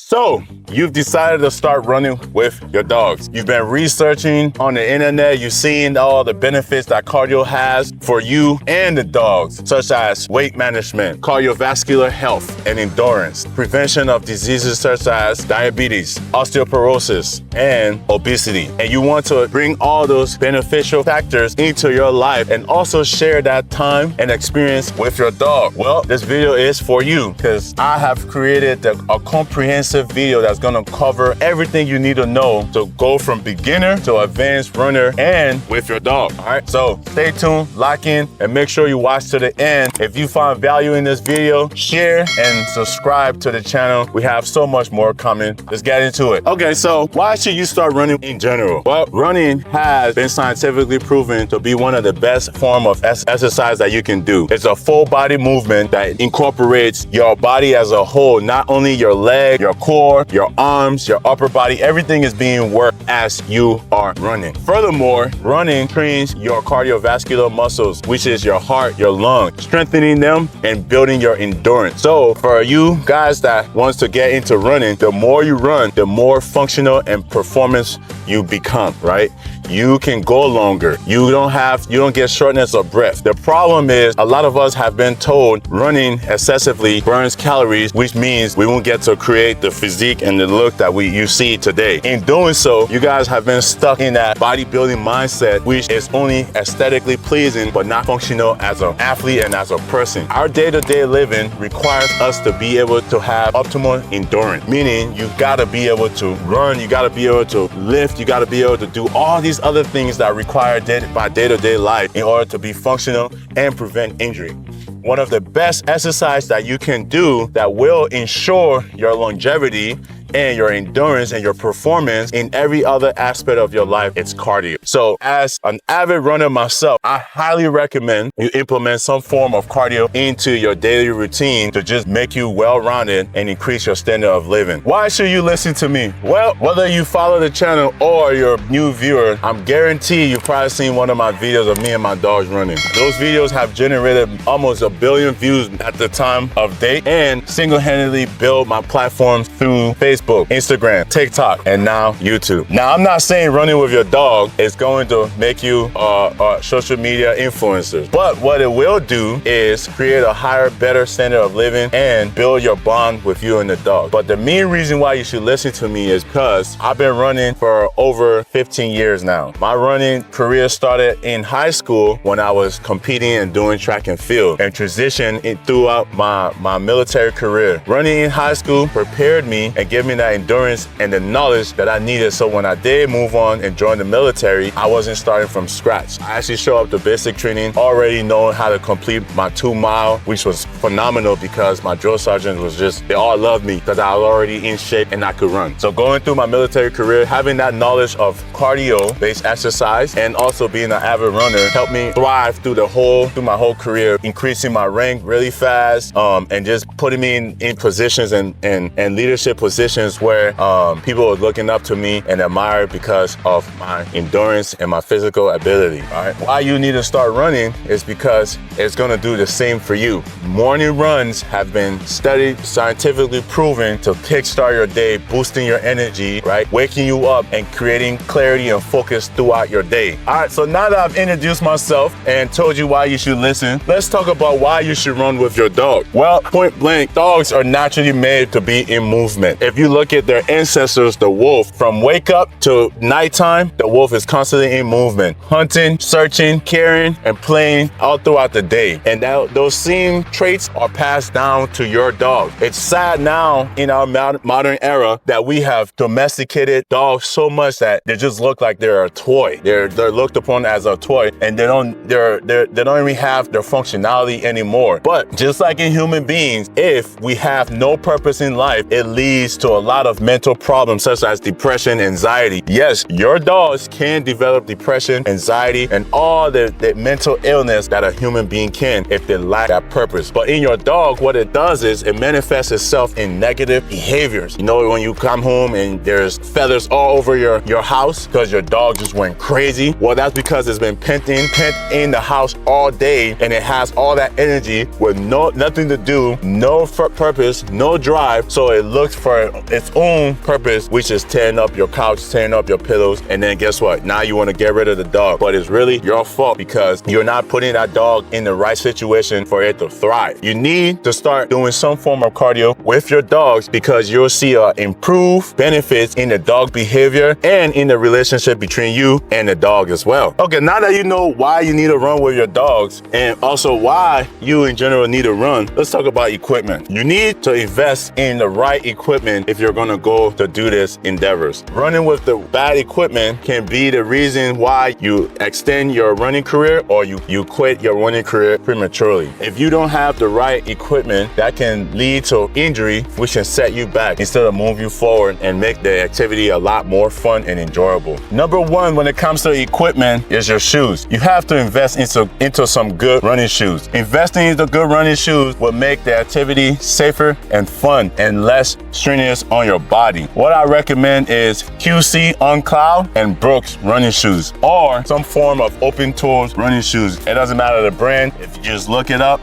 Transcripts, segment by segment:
So, you've decided to start running with your dogs. You've been researching on the internet, you've seen all the benefits that cardio has for you and the dogs, such as weight management, cardiovascular health and endurance, prevention of diseases such as diabetes, osteoporosis, and obesity. And you want to bring all those beneficial factors into your life and also share that time and experience with your dog. Well, this video is for you because I have created a comprehensive video that's going to cover everything you need to know to go from beginner to advanced runner and with your dog. All right, so stay tuned, lock in, and make sure you watch to the end. If you find value in this video, share and subscribe to the channel. We have so much more coming. Let's get into it. Okay, so why should you start running in general? Well, running has been scientifically proven to be one of the best form of exercise that you can do. It's a full body movement that incorporates your body as a whole, not only your leg, your core, your arms, your upper body, everything is being worked as you are running. Furthermore, running trains your cardiovascular muscles, which is your heart, your lungs, strengthening them and building your endurance. So for you guys that wants to get into running, the more you run, the more functional and performance you become, right? You can go longer. You don't get shortness of breath. The problem is a lot of us have been told running excessively burns calories, which means we won't get to create the physique and the look that you see today. In doing so, you guys have been stuck in that bodybuilding mindset, which is only aesthetically pleasing, but not functional as an athlete and as a person. Our day-to-day living requires us to be able to have optimal endurance, meaning you gotta be able to run, you gotta be able to lift, you gotta be able to do all these other things that are required by day-to-day life in order to be functional and prevent injury. One of the best exercises that you can do that will ensure your longevity and your endurance and your performance in every other aspect of your life, it's cardio. So as an avid runner myself, I highly recommend you implement some form of cardio into your daily routine to just make you well-rounded and increase your standard of living. Why should you listen to me? Well, whether you follow the channel or you're a new viewer, I'm guaranteed you've probably seen one of my videos of me and my dogs running. Those videos have generated almost 1 billion views at the time of date and single-handedly built my platforms through Facebook, Instagram, TikTok, and now YouTube. Now, I'm not saying running with your dog is going to make you social media influencers, but what it will do is create a higher, better standard of living and build your bond with you and the dog. But the main reason why you should listen to me is because I've been running for over 15 years now. My running career started in high school when I was competing and doing track and field and transitioned throughout my military career. Running in high school prepared me and gave me that endurance and the knowledge that I needed, so when I did move on and join the military, I wasn't starting from scratch. I actually showed up to basic training already knowing how to complete my 2 mile, which was phenomenal because my drill sergeant was they all loved me because I was already in shape and I could run. So going through my military career, having that knowledge of cardio-based exercise and also being an avid runner helped me thrive through my whole career, increasing my rank really fast and just putting me in positions and leadership positions where people were looking up to me and admired because of my endurance and my physical ability. All right. Why you need to start running is because it's going to do the same for you. Morning runs have been studied, scientifically proven to kickstart your day, boosting your energy, right? Waking you up and creating clarity and focus throughout your day. All right. So now that I've introduced myself and told you why you should listen, let's talk about why you should run with your dog. Well, point blank, dogs are naturally made to be in movement. If you look at their ancestors, the wolf, from wake up to nighttime, the wolf is constantly in movement, hunting, searching, caring, and playing all throughout the day. And those same traits are passed down to your dog. It's sad now in our modern era that we have domesticated dogs so much that they just look like they're a toy. They're looked upon as a toy, and they don't even have their functionality anymore. But just like in human beings, if we have no purpose in life, it leads to a lot of mental problems such as depression, anxiety. Yes, your dogs can develop depression, anxiety, and all the mental illness that a human being can if they lack that purpose. But in your dog, what it does is it manifests itself in negative behaviors. You know, when you come home and there's feathers all over your house because your dog just went crazy. Well, that's because it's been pent in the house all day, and it has all that energy with nothing to do, no purpose, no drive. So it looks for its own purpose, which is tearing up your couch, tearing up your pillows, and then guess what? Now you want to get rid of the dog, but it's really your fault because you're not putting that dog in the right situation for it to thrive. You need to start doing some form of cardio with your dogs because you'll see improved benefits in the dog behavior and in the relationship between you and the dog as well. Okay, now that you know why you need to run with your dogs and also why you in general need to run, let's talk about equipment. You need to invest in the right equipment if you're going to go to do this endeavors. Running with the bad equipment can be the reason why you extend your running career or you quit your running career prematurely. If you don't have the right equipment, that can lead to injury, which can set you back instead of move you forward and make the activity a lot more fun and enjoyable. Number one, when it comes to equipment, is your shoes. You have to invest into some good running shoes. Investing in the good running shoes will make the activity safer and fun and less strenuous on your body. What I recommend is QC on Cloud and Brooks running shoes or some form of open toes running shoes. It doesn't matter the brand. If you just look it up,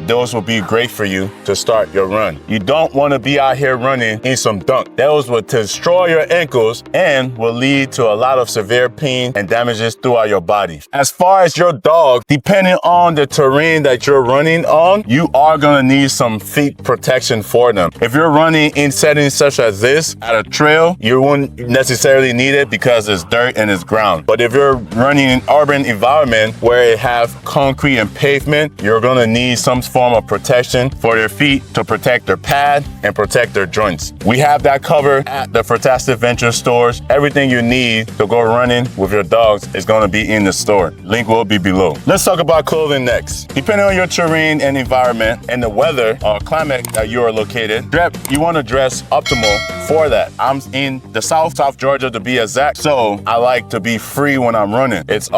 those will be great for you to start your run. You don't want to be out here running in some dunk. Those will destroy your ankles and will lead to a lot of severe pain and damages throughout your body. As far as your dog, depending on the terrain that you're running on, you are going to need some feet protection for them. If you're running in settings such as this at a trail, you won't necessarily need it because it's dirt and it's ground. But if you're running in urban environment where it have concrete and pavement, you're going to need some form of protection for their feet to protect their pad and protect their joints. We have that covered at the Fantastic Venture stores. Everything you need to go running with your dogs is going to be in the store. Link will be below. Let's talk about clothing next. Depending on your terrain and environment and the weather or climate that you are located, you want to dress optimal for that. I'm in the South Georgia to be exact, so I like to be free when I'm running. It's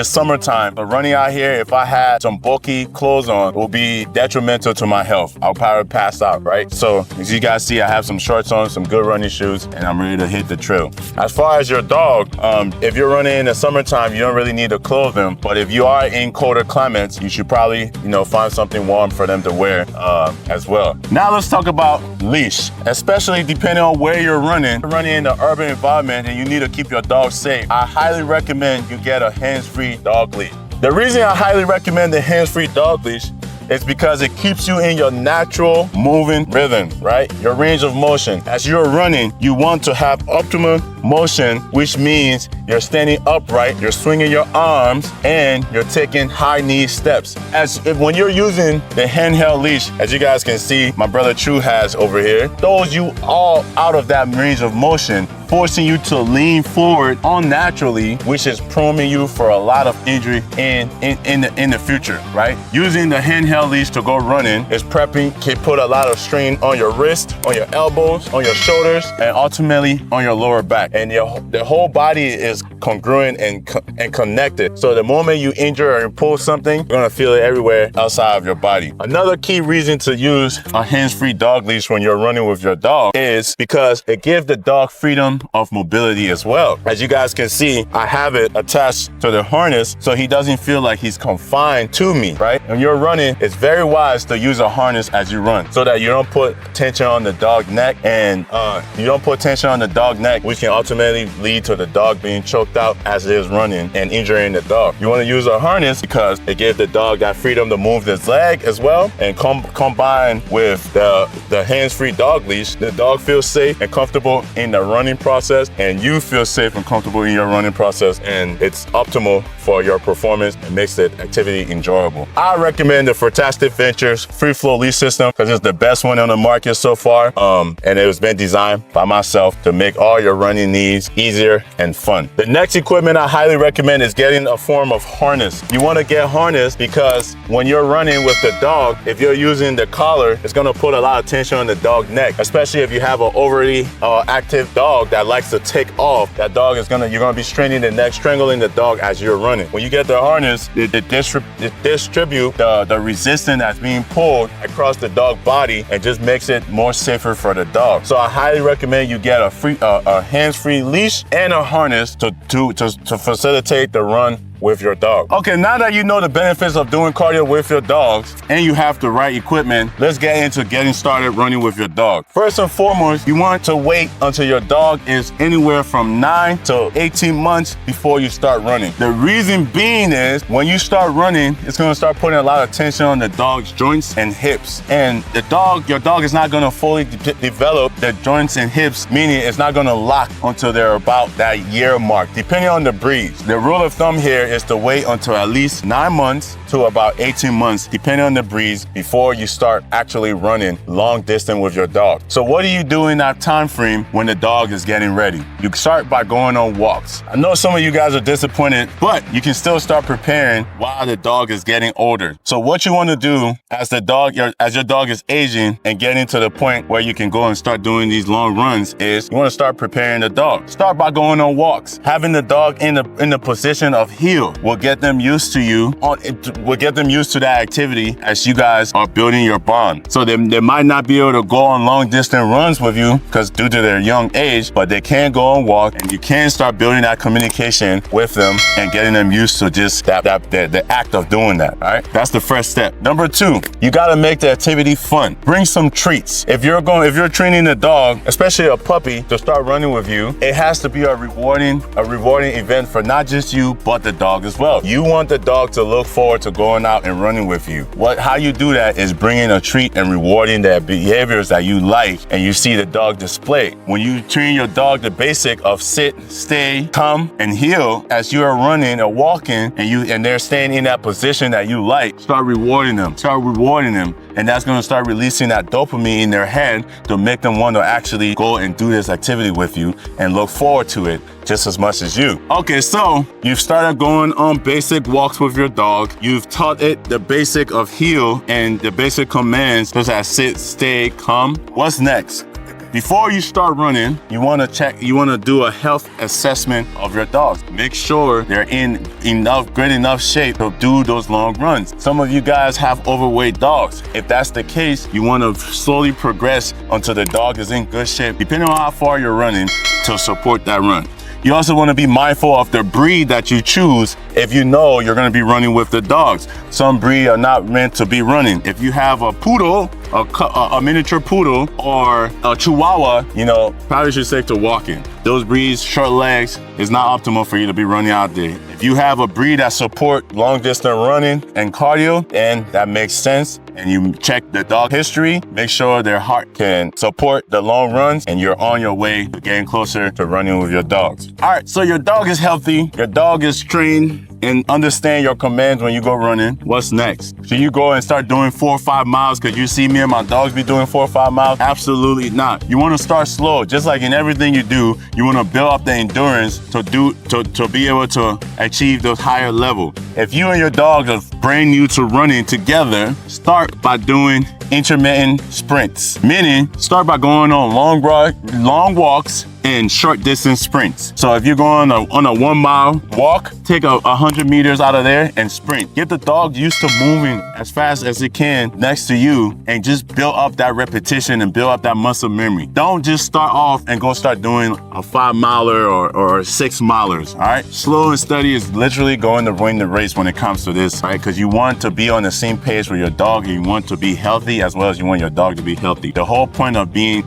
summertime, but running out here, if I had some bulky clothes on, will be detrimental to my health. I'll probably pass out, right? So as you guys see, I have some shorts on, some good running shoes, and I'm ready to hit the trail. As far as your dog, if you're running in the summertime, you don't really need to clothe them, but if you are in colder climates, you should probably, find something warm for them to wear as well. Now let's talk about leash, especially depending on where you're running. You're running in the urban environment and you need to keep your dog safe. I highly recommend you get a hands-free dog leash. The reason I highly recommend the hands-free dog leash is because it keeps you in your natural moving rhythm, right? Your range of motion. As you're running, you want to have optimal motion, which means you're standing upright, you're swinging your arms, and you're taking high knee steps. When you're using the handheld leash, as you guys can see, my brother True has over here, throws you all out of that range of motion, forcing you to lean forward unnaturally, which is proning you for a lot of injury in the future, right? Using the handheld leash to go running can put a lot of strain on your wrist, on your elbows, on your shoulders, and ultimately on your lower back. And the whole body is congruent and connected. So the moment you injure or you pull something, you're gonna feel it everywhere outside of your body. Another key reason to use a hands-free dog leash when you're running with your dog is because it gives the dog freedom of mobility as well. As you guys can see, I have it attached to the harness so he doesn't feel like he's confined to me, right? When you're running, it's very wise to use a harness as you run so that you don't put tension on the dog neck and which can ultimately lead to the dog being choked out as it is running and injuring the dog. You want to use a harness because it gives the dog that freedom to move his leg as well, and combined with the hands-free dog leash, the dog feels safe and comfortable in the running process, and you feel safe and comfortable in your running process, and it's optimal for your performance and makes the activity enjoyable. I recommend the Fantastic Ventures free flow leash system because it's the best one on the market so far, and it was been designed by myself to make all your running needs easier and fun. The next equipment I highly recommend is getting a form of harness. You want to get harness because when you're running with the dog, if you're using the collar, it's going to put a lot of tension on the dog neck, especially if you have an overly active dog that likes to take off. That dog you're going to be straining the neck, strangling the dog as you're running. When you get the harness, it distribute the resistance that's being pulled across the dog body and just makes it more safer for the dog. So I highly recommend you get a hands-free leash and a harness to facilitate the run with your dog. Okay, now that you know the benefits of doing cardio with your dogs and you have the right equipment, let's get into getting started running with your dog. First and foremost, you want to wait until your dog is anywhere from 9 to 18 months before you start running. The reason being is when you start running, it's going to start putting a lot of tension on the dog's joints and hips. And your dog is not going to fully develop the joints and hips, meaning it's not going to lock until they're about that year mark, depending on the breed. The rule of thumb here is to wait until at least 9 months to about 18 months, depending on the breeds, before you start actually running long distance with your dog. So what do you do in that time frame when the dog is getting ready? You start by going on walks. I know some of you guys are disappointed, but you can still start preparing while the dog is getting older. So what you want to do as your dog is aging and getting to the point where you can go and start doing these long runs is you want to start preparing the dog. Start by going on walks. Having the dog in the position of heel will get them used to you. Will get them used to that activity as you guys are building your bond. So they might not be able to go on long distance runs with you because due to their young age, but they can go on walk, and you can start building that communication with them and getting them used to just the act of doing that. All right, that's the first step. Number 2, you got to make the activity fun. Bring some treats. If you're training a dog, especially a puppy, to start running with you, it has to be a rewarding event for not just you but the dog as well. You want the dog to look forward to going out and running with you. How you do that is bringing a treat and rewarding the behaviors that you like and you see the dog display. When you train your dog the basic of sit, stay, come, and heel as you are running or walking and they're staying in that position that you like, start rewarding them. And that's going to start releasing that dopamine in their head to make them want to actually go and do this activity with you and look forward to it just as much as you. Okay, so you've started going on basic walks with your dog. You've taught it the basic of heel and the basic commands such as sit, stay, come. What's next? Before you start running, you want to do a health assessment of your dogs. Make sure they're in good enough shape to do those long runs. Some of you guys have overweight dogs. If that's the case, you want to slowly progress until the dog is in good shape, depending on how far you're running, to support that run. You also want to be mindful of the breed that you choose if you know you're going to be running with the dogs. Some breeds are not meant to be running. If you have a poodle, a miniature poodle, or a chihuahua, probably should stick to walking. Those breeds, short legs, is not optimal for you to be running out there. If you have a breed that support long distance running and cardio, then that makes sense. And you check the dog history, make sure their heart can support the long runs, and you're on your way to getting closer to running with your dogs. All right, so your dog is healthy, your dog is trained, and understand your commands when you go running. What's next? Should you go and start doing 4 or 5 miles because you see me and my dogs be doing 4 or 5 miles? Absolutely not. You want to start slow. Just like in everything you do, you want to build up the endurance to be able to achieve those higher level. If you and your dog are brand new to running together, start by doing intermittent sprints, meaning start by going on long walks and short distance sprints. So if you're going on a 1 mile walk, take 100 meters out of there and sprint. Get the dog used to moving as fast as it can next to you and just build up that repetition and build up that muscle memory. Don't just start off and go start doing a 5 miler or 6 milers, all right? Slow and steady is literally going to win the race when it comes to this, right? Because you want to be on the same page with your dog and you want to be healthy as well as you want your dog to be healthy. The whole point of being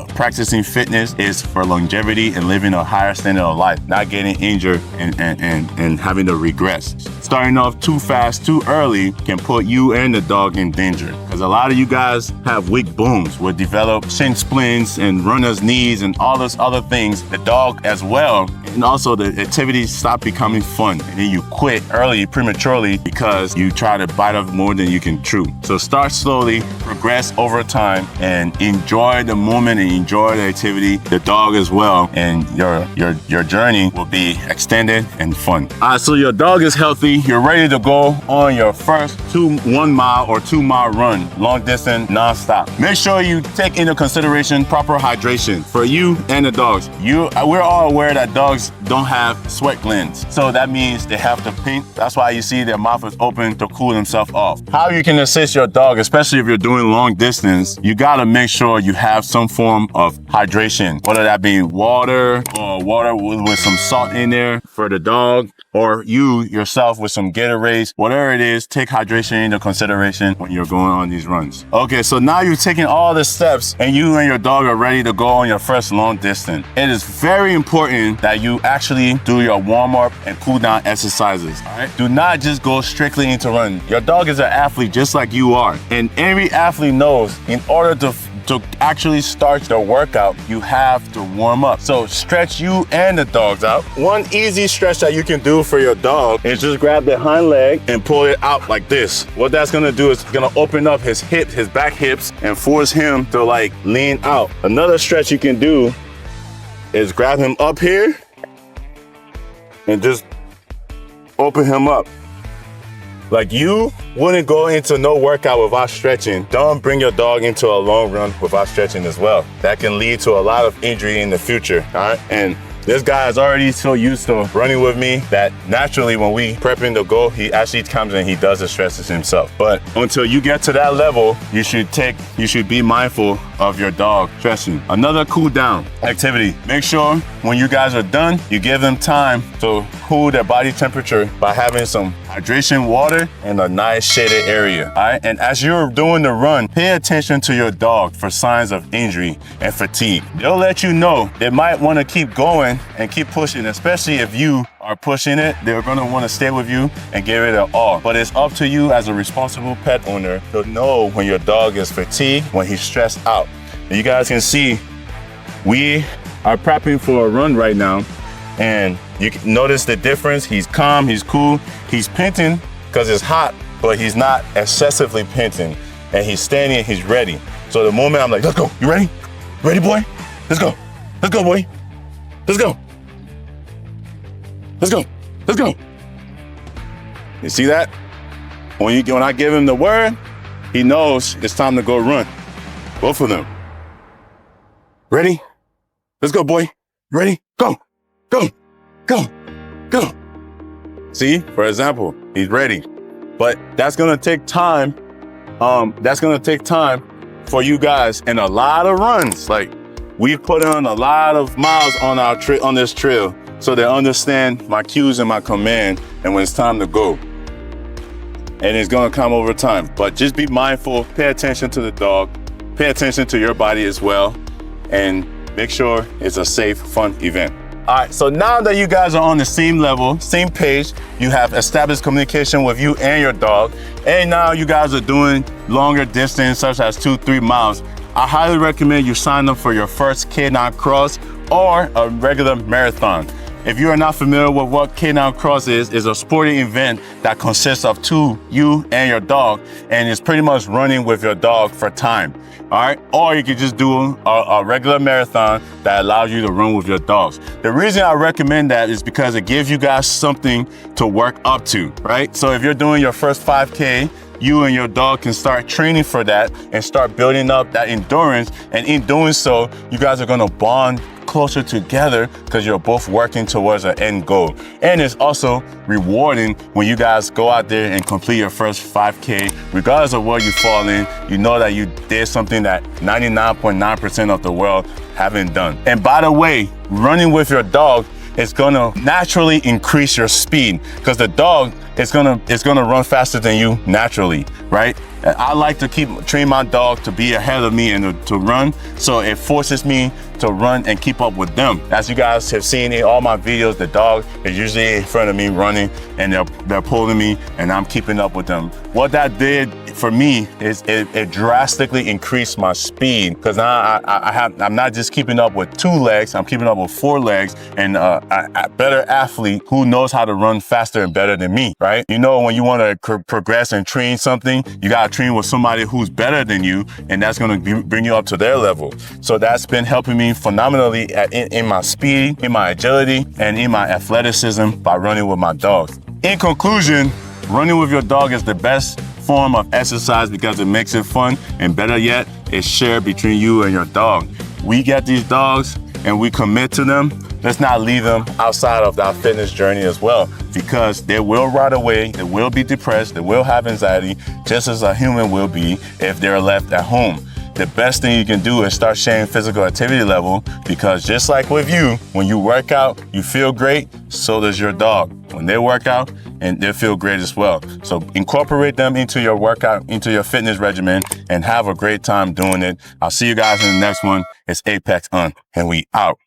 practicing fitness is for longevity and living a higher standard of life, not getting injured and having to regress. Starting off too fast, too early can put you and the dog in danger because a lot of you guys have weak bones, will develop shin splints and runner's knees and all those other things. The dog as well, and also the activities stop becoming fun and then you quit early, prematurely because you try to bite off more than you can chew. So start slowly, progress over time, and enjoy the moment and enjoy the activity, the dog as well, and your journey will be extended and fun. All right, so your dog is healthy. You're ready to go on your first 1 mile or 2 mile run, long distance, non-stop. Make sure you take into consideration proper hydration for you and the dogs. We're all aware that dogs don't have sweat glands, so that means they have to pink. That's why you see their mouth is open to cool themselves off. How you can assist your dog, especially if you're doing long distance, you gotta make sure you have some form of hydration, whether that be be water or water with some salt in there for the dog, or you yourself with some Gatorades, whatever it is, take hydration into consideration when you're going on these runs. Okay, so now you've taken all the steps and you and your dog are ready to go on your first long distance. It is very important that you actually do your warm-up and cool-down exercises, all right? Do not just go strictly into running. Your dog is an athlete just like you are. And every athlete knows in order to actually start the workout, you have to warm up. So stretch you and the dogs out. One easy stretch that you can do for your dog is just grab the hind leg and pull it out like this. What that's gonna do is gonna open up his hips, his back hips, and force him to like lean out. Another stretch you can do is grab him up here and just open him up. Like, you wouldn't go into no workout without stretching. Don't bring your dog into a long run without stretching as well. That can lead to a lot of injury in the future, all right? And this guy is already so used to running with me that naturally when we prep him to go, he actually comes and he does the stretches himself. But until you get to that level, you should be mindful of your dog stretching. Another cool down activity. Make sure when you guys are done, you give them time to cool their body temperature by having some hydration water in a nice shaded area, all right? And as you're doing the run, pay attention to your dog for signs of injury and fatigue. They'll let you know. They might want to keep going and keep pushing, especially if you are pushing it. They're going to want to stay with you and give it an all. But it's up to you as a responsible pet owner to know when your dog is fatigued, when he's stressed out. And you guys can see we are prepping for a run right now, and you can notice the difference. He's calm, he's cool, he's panting because it's hot, but he's not excessively panting, and he's standing, he's ready. So the moment I'm like, let's go, you ready? Ready, boy? Let's go, boy. Let's go. Let's go. Let's go. You see that? When I give him the word, he knows it's time to go run. Both of them. Ready? Let's go, boy. Ready? Go. Go. Go. Go. See, for example, he's ready. But that's gonna take time. That's gonna take time for you guys and a lot of runs. Like, we've put on a lot of miles on on this trail, so they understand my cues and my command and when it's time to go. And it's gonna come over time. But just be mindful, pay attention to the dog, pay attention to your body as well, and make sure it's a safe, fun event. All right, so now that you guys are on the same level, same page, you have established communication with you and your dog, and now you guys are doing longer distance, such as 2-3 miles, I highly recommend you sign up for your first K9 Cross or a regular marathon. If you are not familiar with what K9 Cross is a sporting event that consists of you and your dog, and it's pretty much running with your dog for time, all right? Or you could just do a regular marathon that allows you to run with your dogs. The reason I recommend that is because it gives you guys something to work up to, right? So if you're doing your first 5K, you and your dog can start training for that and start building up that endurance. And in doing so, you guys are gonna bond closer together because you're both working towards an end goal. And it's also rewarding when you guys go out there and complete your first 5K, regardless of where you fall in, you know that you did something that 99.9% of the world haven't done. And by the way, running with your dog is gonna naturally increase your speed because the dog is gonna run faster than you naturally, right? And I like to train my dog to be ahead of me and to run, so it forces me to run and keep up with them. As you guys have seen in all my videos, the dog is usually in front of me running and they're pulling me and I'm keeping up with them. What that did for me is it drastically increased my speed because now I'm not just keeping up with 2 legs, I'm keeping up with 4 legs and a better athlete who knows how to run faster and better than me, right? You know, when you want to progress and train something, you got to train with somebody who's better than you, and that's going to bring you up to their level. So that's been helping me phenomenally in my speed, in my agility, and in my athleticism by running with my dogs. In conclusion, running with your dog is the best form of exercise because it makes it fun, and better yet, it's shared between you and your dog. We get these dogs and we commit to them. Let's not leave them outside of our fitness journey as well, because they will rot away, they will be depressed, they will have anxiety, just as a human will be if they're left at home. the best thing you can do is start sharing physical activity level, because just like with you, when you work out, you feel great, so does your dog. When they work out, and they feel great as well. So incorporate them into your workout, into your fitness regimen, and have a great time doing it. I'll see you guys in the next one. It's Apex On, and we out.